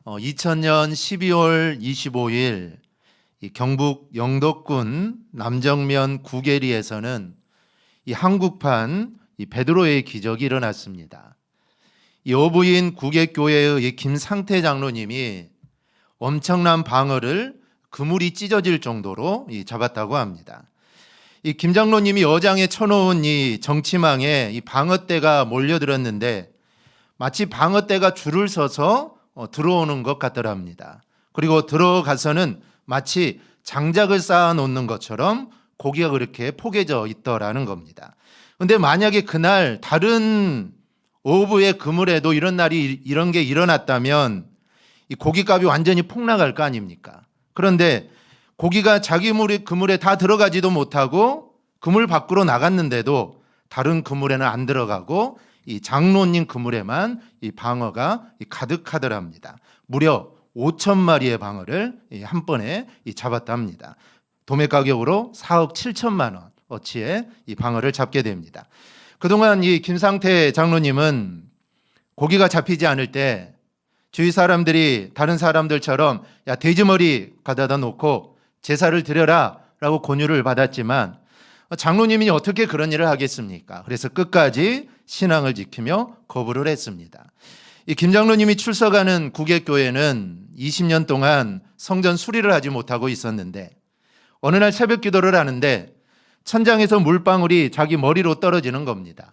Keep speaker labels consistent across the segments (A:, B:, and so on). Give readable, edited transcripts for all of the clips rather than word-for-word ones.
A: 2000년 12월 25일 경북 영덕군 남정면 구계리에서는 이 한국판 베드로의 기적이 일어났습니다. 이 어부인 구계교회의 김상태 장로님이 엄청난 방어를 그물이 찢어질 정도로 잡았다고 합니다. 이 김 장로님이 어장에 쳐놓은 이 정치망에 이 방어떼가 몰려들었는데 마치 방어떼가 줄을 서서 들어오는 것 같더랍니다. 그리고 들어가서는 마치 장작을 쌓아 놓는 것처럼 고기가 그렇게 포개져 있더라는 겁니다. 그런데 만약에 그날 다른 어부의 그물에도 이런 게 일어났다면 이 고기값이 완전히 폭락할 거 아닙니까? 그런데 고기가 자기 그물에 다 들어가지도 못하고 그물 밖으로 나갔는데도 다른 그물에는 안 들어가고 이 장로님 그물에만 이 방어가 가득하더랍니다. 무려 5,000마리의 방어를 한 번에 잡았다 합니다. 도매 가격으로 4억 7천만 원 어치의 이 방어를 잡게 됩니다. 그동안 이 김상태 장로님은 고기가 잡히지 않을 때 주위 사람들이 다른 사람들처럼 야 돼지머리 가져다 놓고 제사를 드려라 라고 권유를 받았지만 장로님이 어떻게 그런 일을 하겠습니까? 그래서 끝까지 신앙을 지키며 거부를 했습니다. 이 김 장로님이 출석하는 구계교회는 20년 동안 성전 수리를 하지 못하고 있었는데 어느 날 새벽 기도를 하는데 천장에서 물방울이 자기 머리로 떨어지는 겁니다.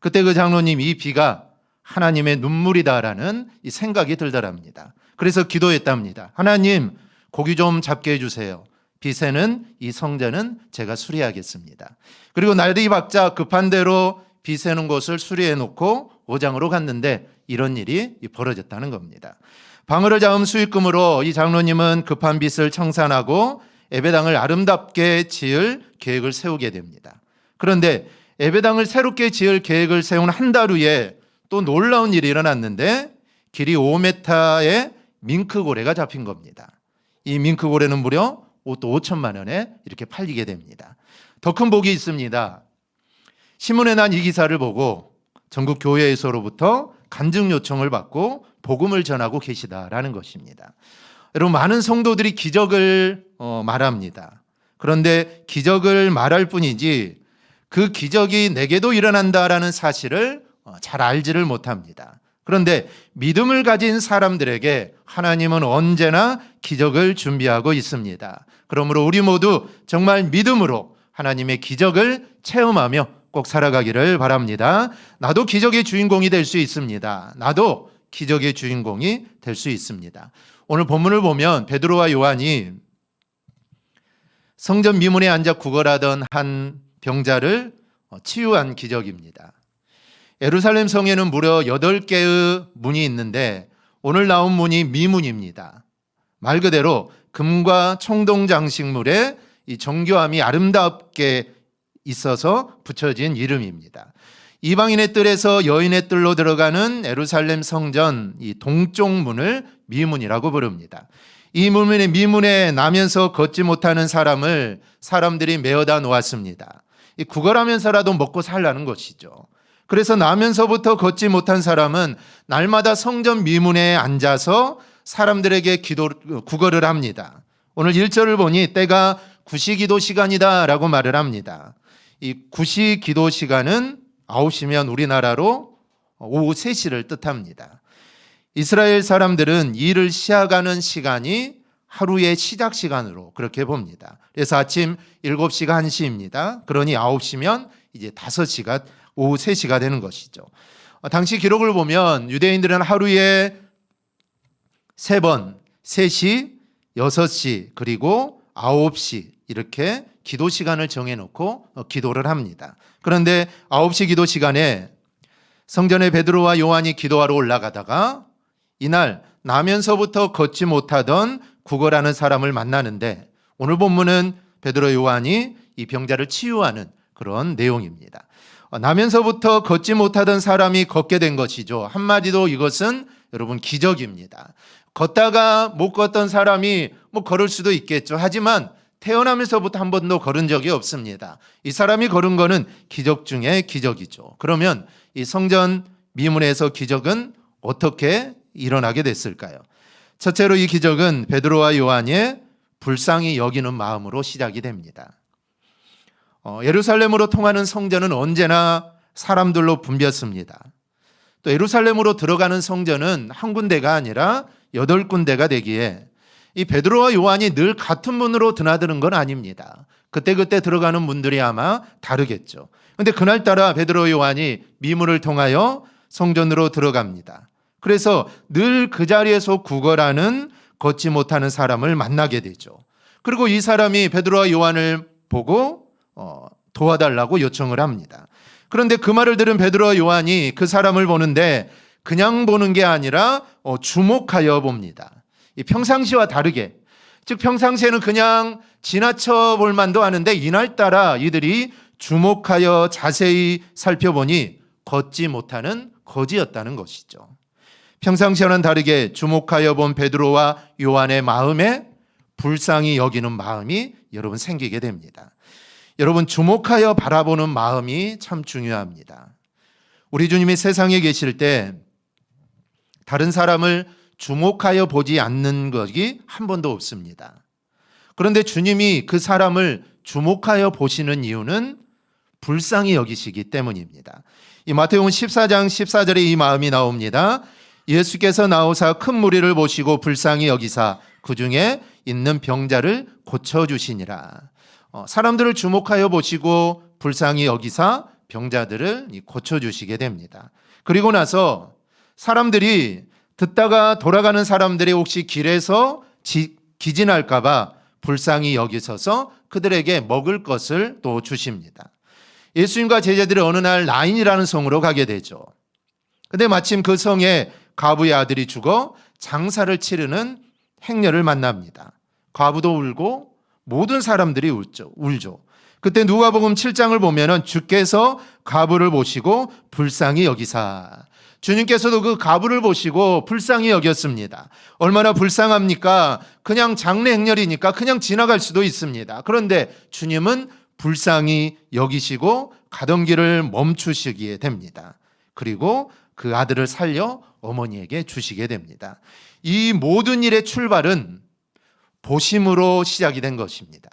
A: 그때 그 장로님 이 비가 하나님의 눈물이다라는 이 생각이 들더랍니다. 그래서 기도했답니다. 하나님 고기 좀 잡게 해주세요. 비 새는 이 성전은 제가 수리하겠습니다. 그리고 날이 밝자 급한 대로 비 새는 곳을 수리해 놓고 오장으로 갔는데 이런 일이 벌어졌다는 겁니다. 방어를 잡은 수익금으로 이 장로님은 급한 빚을 청산하고 예배당을 아름답게 지을 계획을 세우게 됩니다. 그런데 예배당을 새롭게 지을 계획을 세운 한 달 후에 또 놀라운 일이 일어났는데 길이 5m의 밍크고래가 잡힌 겁니다. 이 밍크고래는 무려 또 5천만 원에 이렇게 팔리게 됩니다. 더 큰 복이 있습니다. 신문에 난 이 기사를 보고 전국 교회에서로부터 간증 요청을 받고 복음을 전하고 계시다라는 것입니다. 여러분 많은 성도들이 기적을 말합니다. 그런데 기적을 말할 뿐이지 그 기적이 내게도 일어난다라는 사실을 잘 알지를 못합니다. 그런데 믿음을 가진 사람들에게 하나님은 언제나 기적을 준비하고 있습니다. 그러므로 우리 모두 정말 믿음으로 하나님의 기적을 체험하며 꼭 살아가기를 바랍니다. 나도 기적의 주인공이 될 수 있습니다. 나도 기적의 주인공이 될 수 있습니다. 오늘 본문을 보면 베드로와 요한이 성전 미문에 앉아 구걸하던 한 병자를 치유한 기적입니다. 예루살렘 성에는 무려 8개의 문이 있는데 오늘 나온 문이 미문입니다. 말 그대로 금과 청동 장식물에 이 정교함이 아름답게 있어서 붙여진 이름입니다. 이방인의 뜰에서 여인의 뜰로 들어가는 예루살렘 성전 이 동쪽 문을 미문이라고 부릅니다. 이 미문에 나면서 걷지 못하는 사람을 사람들이 메어다 놓았습니다. 이 구걸하면서라도 먹고 살라는 것이죠. 그래서 나면서부터 걷지 못한 사람은 날마다 성전 미문에 앉아서 사람들에게 구걸을 합니다. 오늘 1절을 보니 때가 구시기도 시간이다 라고 말을 합니다. 이 구시기도 시간은 9시면 우리나라로 오후 3시를 뜻합니다. 이스라엘 사람들은 일을 시작하는 시간이 하루의 시작 시간으로 그렇게 봅니다. 그래서 아침 7시가 1시입니다. 그러니 9시면 이제 5시가 오후 3시가 되는 것이죠. 당시 기록을 보면 유대인들은 하루에 3번 3시, 6시 그리고 9시 이렇게 기도 시간을 정해놓고 기도를 합니다. 그런데 9시 기도 시간에 성전에 베드로와 요한이 기도하러 올라가다가 이날 나면서부터 걷지 못하던 구걸하는 사람을 만나는데 오늘 본문은 베드로 요한이 이 병자를 치유하는 그런 내용입니다. 나면서부터 걷지 못하던 사람이 걷게 된 것이죠. 한마디로 이것은 여러분 기적입니다. 걷다가 못 걷던 사람이 걸을 수도 있겠죠. 하지만 태어나면서부터 한 번도 걸은 적이 없습니다. 이 사람이 걸은 거는 기적 중에 기적이죠. 그러면 이 성전 미문에서 기적은 어떻게 일어나게 됐을까요? 첫째로 이 기적은 베드로와 요한의 불쌍히 여기는 마음으로 시작이 됩니다. 예루살렘으로 통하는 성전은 언제나 사람들로 붐볐습니다. 또 예루살렘으로 들어가는 성전은 한 군데가 아니라 8군데가 되기에 이 베드로와 요한이 늘 같은 문으로 드나드는 건 아닙니다. 그때그때 들어가는 문들이 아마 다르겠죠. 그런데 그날따라 베드로 요한이 미문을 통하여 성전으로 들어갑니다. 그래서 늘 그 자리에서 구걸하는 걷지 못하는 사람을 만나게 되죠. 그리고 이 사람이 베드로와 요한을 보고 도와달라고 요청을 합니다. 그런데 그 말을 들은 베드로와 요한이 그 사람을 보는데 그냥 보는 게 아니라 주목하여 봅니다. 이 평상시와 다르게, 즉 평상시에는 그냥 지나쳐 볼 만도 하는데 이날따라 이들이 주목하여 자세히 살펴보니 걷지 못하는 거지였다는 것이죠. 평상시와는 다르게 주목하여 본 베드로와 요한의 마음에 불쌍히 여기는 마음이 여러분 생기게 됩니다. 여러분, 주목하여 바라보는 마음이 참 중요합니다. 우리 주님이 세상에 계실 때 다른 사람을 주목하여 보지 않는 것이 한 번도 없습니다. 그런데 주님이 그 사람을 주목하여 보시는 이유는 불쌍히 여기시기 때문입니다. 이 마태복음 14장 14절에 이 마음이 나옵니다. 예수께서 나오사 큰 무리를 보시고 불쌍히 여기사 그 중에 있는 병자를 고쳐주시니라. 사람들을 주목하여 보시고 불쌍히 여기사 병자들을 고쳐주시게 됩니다. 그리고 나서 사람들이 듣다가 돌아가는 사람들이 혹시 길에서 기진할까 봐 불쌍히 여기셔서 그들에게 먹을 것을 또 주십니다. 예수님과 제자들이 어느 날 나인이라는 성으로 가게 되죠. 근데 마침 그 성에 과부의 아들이 죽어 장사를 치르는 행녀를 만납니다. 과부도 울고 모든 사람들이 울죠. 그때 누가복음 7장을 보면은 주께서 과부를 보시고 불쌍히 여기사, 주님께서도 그 과부를 보시고 불쌍히 여겼습니다. 얼마나 불쌍합니까? 그냥 장례 행렬이니까 그냥 지나갈 수도 있습니다. 그런데 주님은 불쌍히 여기시고 가던 길을 멈추시게 됩니다. 그리고 그 아들을 살려 어머니에게 주시게 됩니다. 이 모든 일의 출발은 보심으로 시작이 된 것입니다.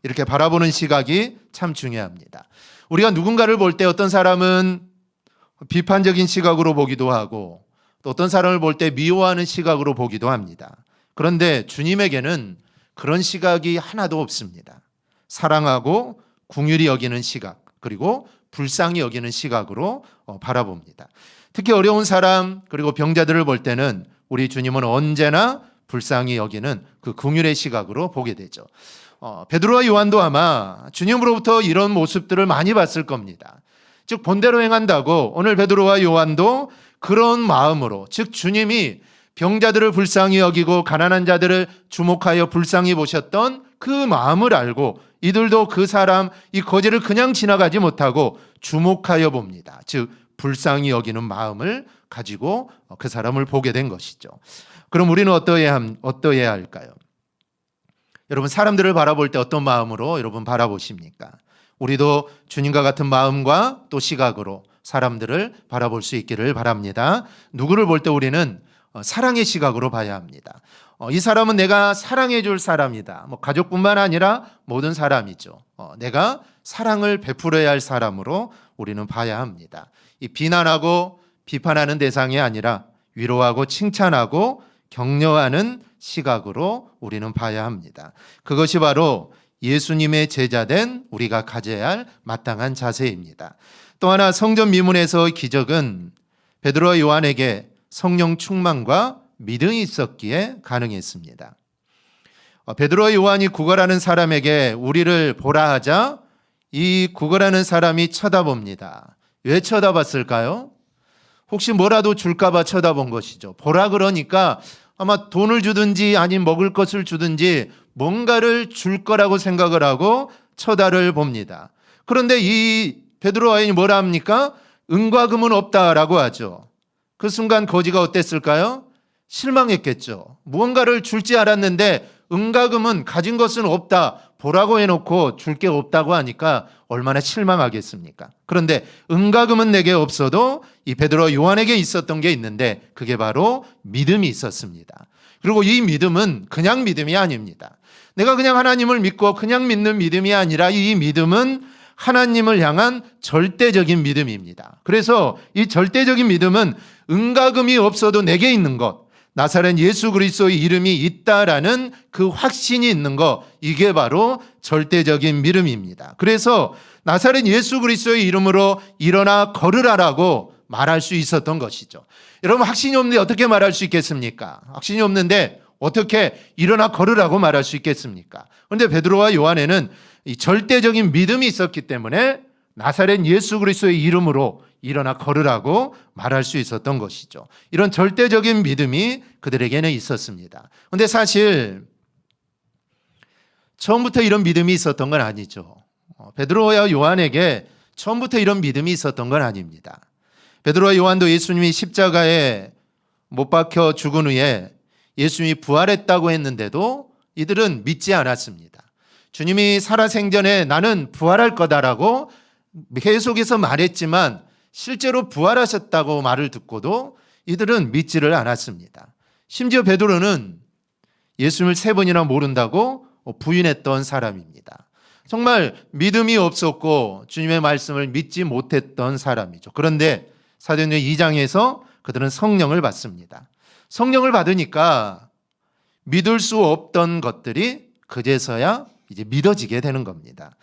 A: 이렇게 바라보는 시각이 참 중요합니다. 우리가 누군가를 볼 때 어떤 사람은 비판적인 시각으로 보기도 하고 또 어떤 사람을 볼 때 미워하는 시각으로 보기도 합니다. 그런데 주님에게는 그런 시각이 하나도 없습니다. 사랑하고 긍휼히 여기는 시각, 그리고 불쌍히 여기는 시각으로 바라봅니다. 특히 어려운 사람 그리고 병자들을 볼 때는 우리 주님은 언제나 불쌍히 여기는 그 긍휼의 시각으로 보게 되죠. 베드로와 요한도 아마 주님으로부터 이런 모습들을 많이 봤을 겁니다. 즉 본대로 행한다고 오늘 베드로와 요한도 그런 마음으로, 즉 주님이 병자들을 불쌍히 여기고 가난한 자들을 주목하여 불쌍히 보셨던 그 마음을 알고 이들도 그 사람 이 거지를 그냥 지나가지 못하고 주목하여 봅니다. 즉 불쌍히 여기는 마음을 가지고 그 사람을 보게 된 것이죠. 그럼 우리는 어떠해야 할까요? 여러분, 사람들을 바라볼 때 어떤 마음으로 여러분 바라보십니까? 우리도 주님과 같은 마음과 또 시각으로 사람들을 바라볼 수 있기를 바랍니다. 누구를 볼 때 우리는 사랑의 시각으로 봐야 합니다. 이 사람은 내가 사랑해 줄 사람이다. 가족뿐만 아니라 모든 사람이죠. 내가 사랑을 베풀어야 할 사람으로 우리는 봐야 합니다. 이 비난하고 비판하는 대상이 아니라 위로하고 칭찬하고 격려하는 시각으로 우리는 봐야 합니다. 그것이 바로 예수님의 제자된 우리가 가져야 할 마땅한 자세입니다. 또 하나, 성전 미문에서의 기적은 베드로와 요한에게 성령 충만과 믿음이 있었기에 가능했습니다. 베드로와 요한이 구걸하는 사람에게 우리를 보라 하자 이 구걸하는 사람이 쳐다봅니다. 왜 쳐다봤을까요? 혹시 뭐라도 줄까 봐 쳐다본 것이죠. 보라 그러니까 아마 돈을 주든지 아니면 먹을 것을 주든지 뭔가를 줄 거라고 생각을 하고 쳐다를 봅니다. 그런데 이 베드로와 요한이 뭐라 합니까? 은과 금은 없다라고 하죠. 그 순간 거지가 어땠을까요? 실망했겠죠. 무언가를 줄지 알았는데 은과 금은 가진 것은 없다. 보라고 해놓고 줄 게 없다고 하니까 얼마나 실망하겠습니까? 그런데 은과금은 내게 없어도 이 베드로와 요한에게 있었던 게 있는데 그게 바로 믿음이 있었습니다. 그리고 이 믿음은 그냥 믿음이 아닙니다. 내가 그냥 하나님을 믿고 그냥 믿는 믿음이 아니라 이 믿음은 하나님을 향한 절대적인 믿음입니다. 그래서 이 절대적인 믿음은 은과금이 없어도 내게 있는 것, 나사렛 예수 그리스도의 이름이 있다라는 그 확신이 있는 것, 이게 바로 절대적인 믿음입니다. 그래서 나사렛 예수 그리스도의 이름으로 일어나 걸으라라고 말할 수 있었던 것이죠. 여러분, 확신이 없는데 어떻게 말할 수 있겠습니까? 확신이 없는데 어떻게 일어나 걸으라고 말할 수 있겠습니까? 그런데 베드로와 요한에는 이 절대적인 믿음이 있었기 때문에 나사렛 예수 그리스도의 이름으로 일어나 걸으라고 말할 수 있었던 것이죠. 이런 절대적인 믿음이 그들에게는 있었습니다. 그런데 사실 처음부터 이런 믿음이 있었던 건 아니죠. 베드로와 요한에게 처음부터 이런 믿음이 있었던 건 아닙니다. 베드로와 요한도 예수님이 십자가에 못 박혀 죽은 후에 예수님이 부활했다고 했는데도 이들은 믿지 않았습니다. 주님이 살아생전에 나는 부활할 거다라고 계속해서 말했지만 실제로 부활하셨다고 말을 듣고도 이들은 믿지를 않았습니다. 심지어 베드로는 예수님을 3번이나 모른다고 부인했던 사람입니다. 정말 믿음이 없었고 주님의 말씀을 믿지 못했던 사람이죠. 그런데 사도행전 2장에서 그들은 성령을 받습니다. 성령을 받으니까 믿을 수 없던 것들이 그제서야 이제 믿어지게 되는 겁니다.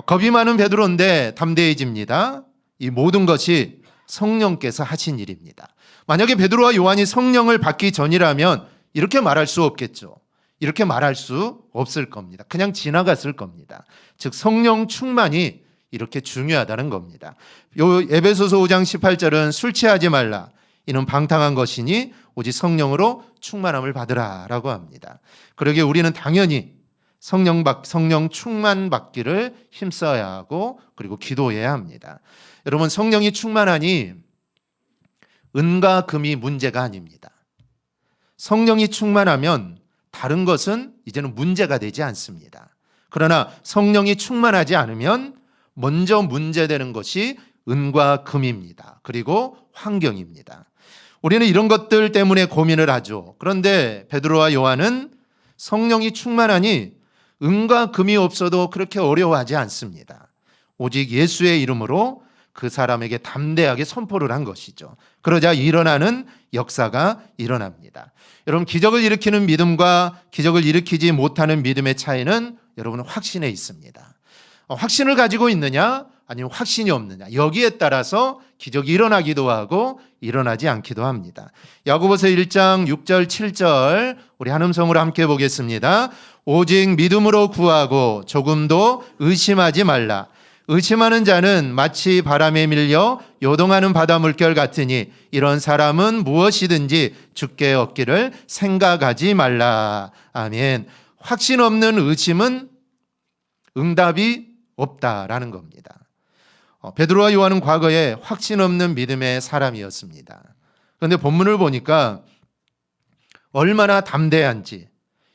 A: 겁이 많은 베드로인데 담대해집니다. 이 모든 것이 성령께서 하신 일입니다. 만약에 베드로와 요한이 성령을 받기 전이라면 이렇게 말할 수 없겠죠. 이렇게 말할 수 없을 겁니다. 그냥 지나갔을 겁니다. 즉 성령 충만이 이렇게 중요하다는 겁니다. 요 에베소서 5장 18절은 술 취하지 말라. 이는 방탕한 것이니 오직 성령으로 충만함을 받으라라고 합니다. 그러기에 우리는 당연히 성령 충만 받기를 힘써야 하고 그리고 기도해야 합니다. 여러분, 성령이 충만하니 은과 금이 문제가 아닙니다. 성령이 충만하면 다른 것은 이제는 문제가 되지 않습니다. 그러나 성령이 충만하지 않으면 먼저 문제되는 것이 은과 금입니다. 그리고 환경입니다. 우리는 이런 것들 때문에 고민을 하죠. 그런데 베드로와 요한은 성령이 충만하니 은과 금이 없어도 그렇게 어려워하지 않습니다. 오직 예수의 이름으로 그 사람에게 담대하게 선포를 한 것이죠. 그러자 일어나는 역사가 일어납니다. 여러분, 기적을 일으키는 믿음과 기적을 일으키지 못하는 믿음의 차이는 여러분 확신에 있습니다. 확신을 가지고 있느냐 아니면 확신이 없느냐, 여기에 따라서 기적이 일어나기도 하고 일어나지 않기도 합니다. 야고보서 1장 6절 7절 우리 한음성으로 함께 보겠습니다. 오직 믿음으로 구하고 조금도 의심하지 말라. 의심하는 자는 마치 바람에 밀려 요동하는 바다 물결 같으니 이런 사람은 무엇이든지 주께 얻기를 생각하지 말라. 아멘. 확신 없는 의심은 응답이 없다라는 겁니다. 베드로와 요한은 과거에 확신 없는 믿음의 사람이었습니다. 그런데 본문을 보니까 얼마나 담대한지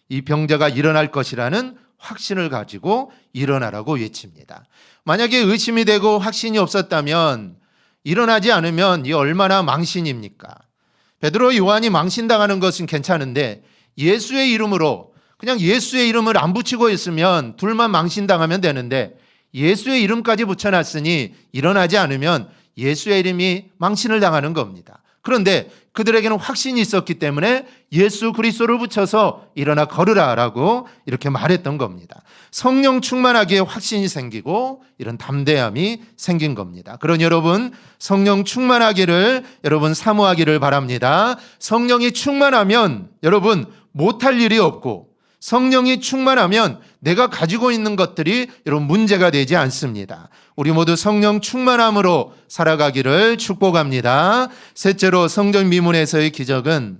A: 이 병자가 일어날 것이라는 확신을 가지고 일어나라고 외칩니다. 만약에 의심이 되고 확신이 없었다면 일어나지 않으면 이 얼마나 망신입니까? 베드로 요한이 망신당하는 것은 괜찮은데 예수의 이름으로 그냥 예수의 이름을 안 붙이고 있으면 둘만 망신당하면 되는데 예수의 이름까지 붙여놨으니 일어나지 않으면 예수의 이름이 망신을 당하는 겁니다. 그런데 그들에게는 확신이 있었기 때문에 예수 그리스도를 붙여서 일어나 걸으라라고 이렇게 말했던 겁니다. 성령 충만하기에 확신이 생기고 이런 담대함이 생긴 겁니다. 그러니 여러분, 성령 충만하기를 여러분 사모하기를 바랍니다. 성령이 충만하면 여러분 못할 일이 없고 성령이 충만하면 내가 가지고 있는 것들이 여러분 문제가 되지 않습니다. 우리 모두 성령 충만함으로 살아가기를 축복합니다. 셋째로 성전 미문에서의 기적은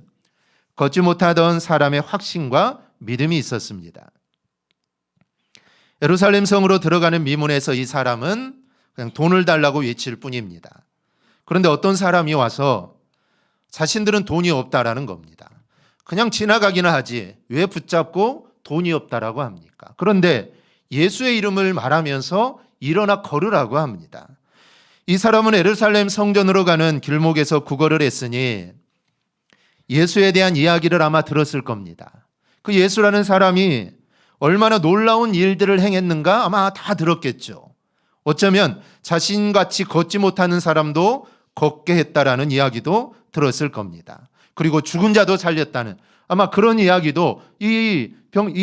A: 걷지 못하던 사람의 확신과 믿음이 있었습니다. 예루살렘 성으로 들어가는 미문에서 이 사람은 그냥 돈을 달라고 외칠 뿐입니다. 그런데 어떤 사람이 와서 자신들은 돈이 없다라는 겁니다. 그냥 지나가기는 하지 왜 붙잡고 돈이 없다라고 합니까? 그런데 예수의 이름을 말하면서 일어나 걸으라고 합니다. 이 사람은 예루살렘 성전으로 가는 길목에서 구걸을 했으니 예수에 대한 이야기를 아마 들었을 겁니다. 그 예수라는 사람이 얼마나 놀라운 일들을 행했는가 아마 다 들었겠죠. 어쩌면 자신같이 걷지 못하는 사람도 걷게 했다라는 이야기도 들었을 겁니다. 그리고 죽은 자도 살렸다는 아마 그런 이야기도 이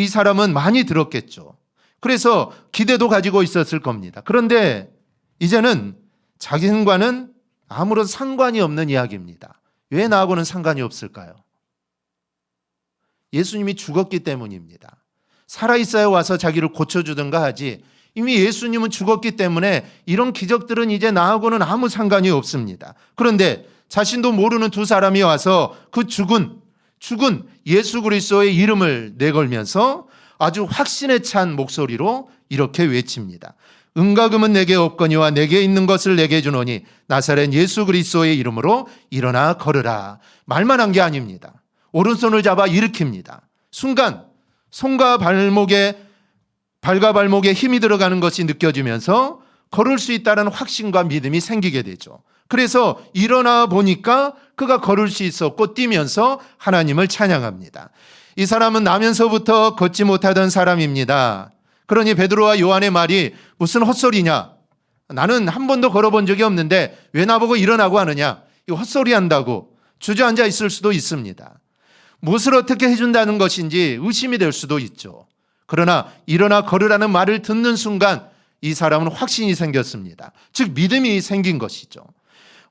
A: 사람은 많이 들었겠죠. 그래서 기대도 가지고 있었을 겁니다. 그런데 이제는 자신과는 아무런 상관이 없는 이야기입니다. 왜 나하고는 상관이 없을까요? 예수님이 죽었기 때문입니다. 살아있어야 와서 자기를 고쳐주든가 하지, 이미 예수님은 죽었기 때문에 이런 기적들은 이제 나하고는 아무 상관이 없습니다. 그런데 자신도 모르는 두 사람이 와서 그 죽은 예수 그리스도의 이름을 내걸면서 아주 확신에 찬 목소리로 이렇게 외칩니다. 은과 금은 내게 없거니와 내게 있는 것을 내게 주노니 나사렛 예수 그리스도의 이름으로 일어나 걸으라. 말만 한 게 아닙니다. 오른손을 잡아 일으킵니다. 순간 손과 발과 발목에 힘이 들어가는 것이 느껴지면서 걸을 수 있다는 확신과 믿음이 생기게 되죠. 그래서 일어나 보니까 그가 걸을 수 있었고 뛰면서 하나님을 찬양합니다. 이 사람은 나면서부터 걷지 못하던 사람입니다. 그러니 베드로와 요한의 말이 무슨 헛소리냐? 나는 한 번도 걸어본 적이 없는데 왜 나보고 일어나고 하느냐? 이거 헛소리 한다고 주저앉아 있을 수도 있습니다. 무엇을 어떻게 해준다는 것인지 의심이 될 수도 있죠. 그러나 일어나 걸으라는 말을 듣는 순간 이 사람은 확신이 생겼습니다. 즉 믿음이 생긴 것이죠.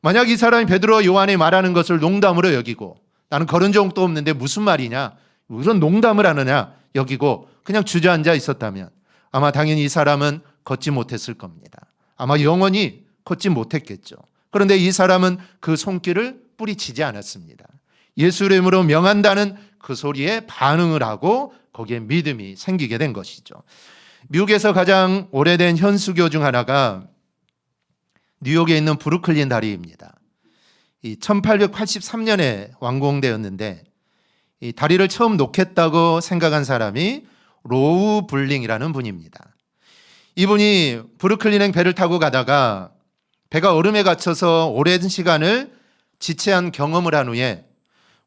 A: 만약 이 사람이 베드로와 요한이 말하는 것을 농담으로 여기고 나는 걸은 적도 없는데 무슨 말이냐, 이런 농담을 하느냐 여기고 그냥 주저앉아 있었다면 아마 당연히 이 사람은 걷지 못했을 겁니다. 아마 영원히 걷지 못했겠죠. 그런데 이 사람은 그 손길을 뿌리치지 않았습니다. 예수 이름으로 명한다는 그 소리에 반응을 하고 거기에 믿음이 생기게 된 것이죠. 미국에서 가장 오래된 현수교 중 하나가 뉴욕에 있는 브루클린 다리입니다. 1883년에 완공되었는데 이 다리를 처음 놓겠다고 생각한 사람이 로우 블링이라는 분입니다. 이분이 브루클린행 배를 타고 가다가 배가 얼음에 갇혀서 오랜 시간을 지체한 경험을 한 후에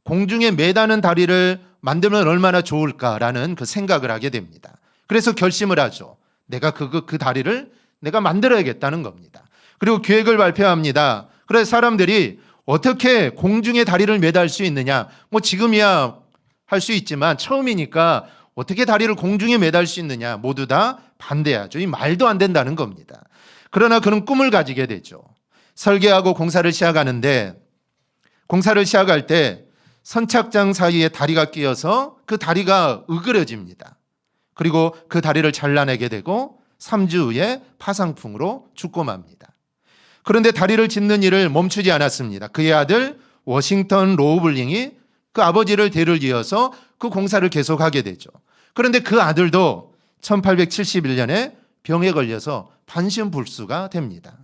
A: 공중에 매다는 다리를 만들면 얼마나 좋을까라는 그 생각을 하게 됩니다. 그래서 결심을 하죠. 내가 그 다리를 내가 만들어야겠다는 겁니다. 그리고 계획을 발표합니다. 그래서 사람들이 어떻게 공중에 다리를 매달 수 있느냐? 뭐 지금이야 할 수 있지만 처음이니까 어떻게 다리를 공중에 매달 수 있느냐? 모두 다 반대하죠. 이 말도 안 된다는 겁니다. 그러나 그는 꿈을 가지게 되죠. 설계하고 공사를 시작하는데 공사를 시작할 때 선착장 사이에 다리가 끼어서 그 다리가 으그러집니다. 그리고 그 다리를 잘라내게 되고 3주 후에 파상풍으로 죽고 맙니다. 그런데 다리를 짓는 일을 멈추지 않았습니다. 그의 아들 워싱턴 로우블링이 그 아버지를 대를 이어서 그 공사를 계속하게 되죠. 그런데 그 아들도 1871년에 병에 걸려서 반신불수가 됩니다.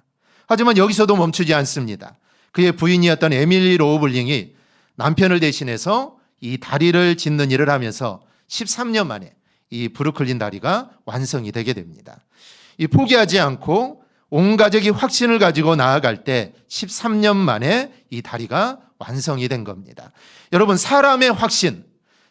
A: 하지만 여기서도 멈추지 않습니다. 그의 부인이었던 에밀리 로우블링이 남편을 대신해서 이 다리를 짓는 일을 하면서 13년 만에 이 브루클린 다리가 완성이 되게 됩니다. 이 포기하지 않고 온 가족이 확신을 가지고 나아갈 때 13년 만에 이 다리가 완성이 된 겁니다. 여러분, 사람의 확신,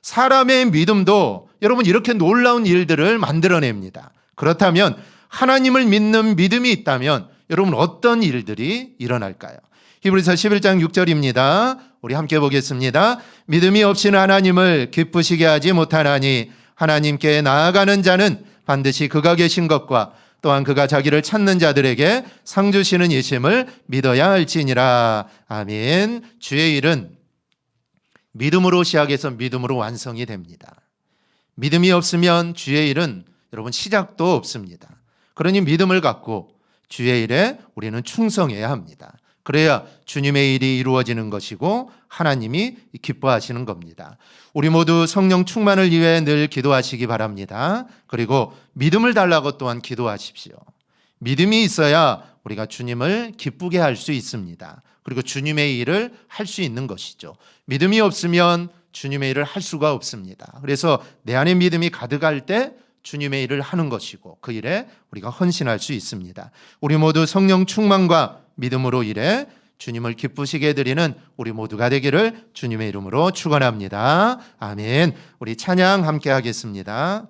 A: 사람의 믿음도 여러분 이렇게 놀라운 일들을 만들어냅니다. 그렇다면 하나님을 믿는 믿음이 있다면 여러분 어떤 일들이 일어날까요? 히브리서 11장 6절입니다. 우리 함께 보겠습니다. 믿음이 없이는 하나님을 기쁘시게 하지 못하나니 하나님께 나아가는 자는 반드시 그가 계신 것과 또한 그가 자기를 찾는 자들에게 상 주시는 이심을 믿어야 할지니라. 아멘. 주의 일은 믿음으로 시작해서 믿음으로 완성이 됩니다. 믿음이 없으면 주의 일은 여러분 시작도 없습니다. 그러니 믿음을 갖고 주의 일에 우리는 충성해야 합니다. 그래야 주님의 일이 이루어지는 것이고 하나님이 기뻐하시는 겁니다. 우리 모두 성령 충만을 위해 늘 기도하시기 바랍니다. 그리고 믿음을 달라고 또한 기도하십시오. 믿음이 있어야 우리가 주님을 기쁘게 할 수 있습니다. 그리고 주님의 일을 할 수 있는 것이죠. 믿음이 없으면 주님의 일을 할 수가 없습니다. 그래서 내 안에 믿음이 가득할 때 주님의 일을 하는 것이고 그 일에 우리가 헌신할 수 있습니다. 우리 모두 성령 충만과 믿음으로 일해 주님을 기쁘시게 해드리는 우리 모두가 되기를 주님의 이름으로 축원합니다. 아멘. 우리 찬양 함께 하겠습니다.